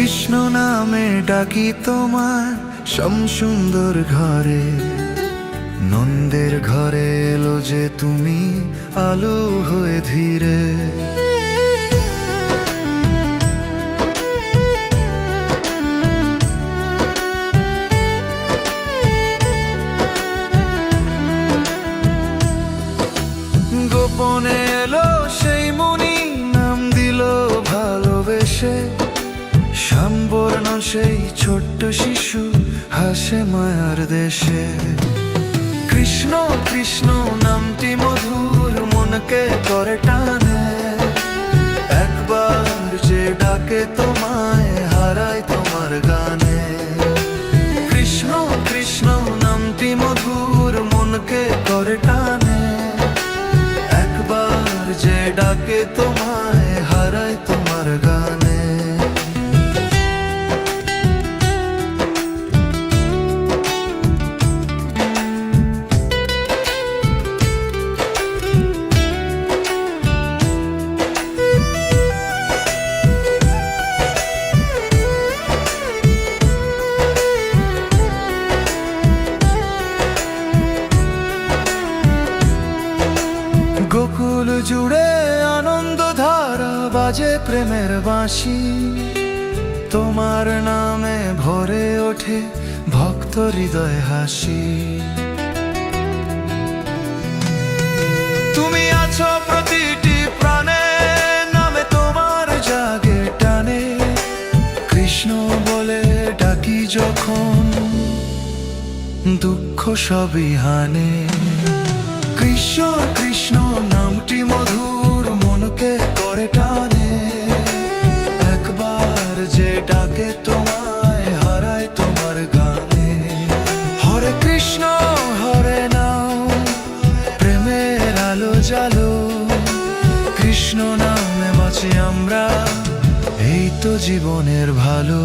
কৃষ্ণ নামে ডাকি তোমার সমসুন্দর ঘরে, নন্দের ঘরে এলো যে তুমি আলো হয়ে ধীরে। গোপনে এলো সেই মুনি, নাম দিল ভালোবেসে। শ্যামবর্ণ সেই ছোট্ট শিশু হাসে মায়ার দেশে। কৃষ্ণ কৃষ্ণ নামটি মধুর, মনকে করে টানে। একবার যে ডাকে তোমায়, হারায় তোমার গানে। কৃষ্ণ কৃষ্ণ নামটি মধুর, মনকে করে টানে। একবার যে ডাকে তোমায়, হারায় তোমার গানে। গোকুল জুড়ে আনন্দ ধারা বাজে প্রেমের বাঁশি। তোমার নামে ভরে ওঠে ভক্ত হৃদয় হাসি। তুমি আছো প্রতিটি প্রাণে, নামে তোমার জাগে টানে। কৃষ্ণ বলে ডাকি যখন, দুঃখ সবই হানে। কৃষ্ণ কৃষ্ণ নামটি মধুর, মনকে করে টানে। একবার যে ডাকে তোমায়, হারায় তোমার গানে। হরে কৃষ্ণ হরে নাম, প্রেমের আলো জালো। কৃষ্ণ নামে বাঁচি আমরা, এই তো জীবনের ভালো।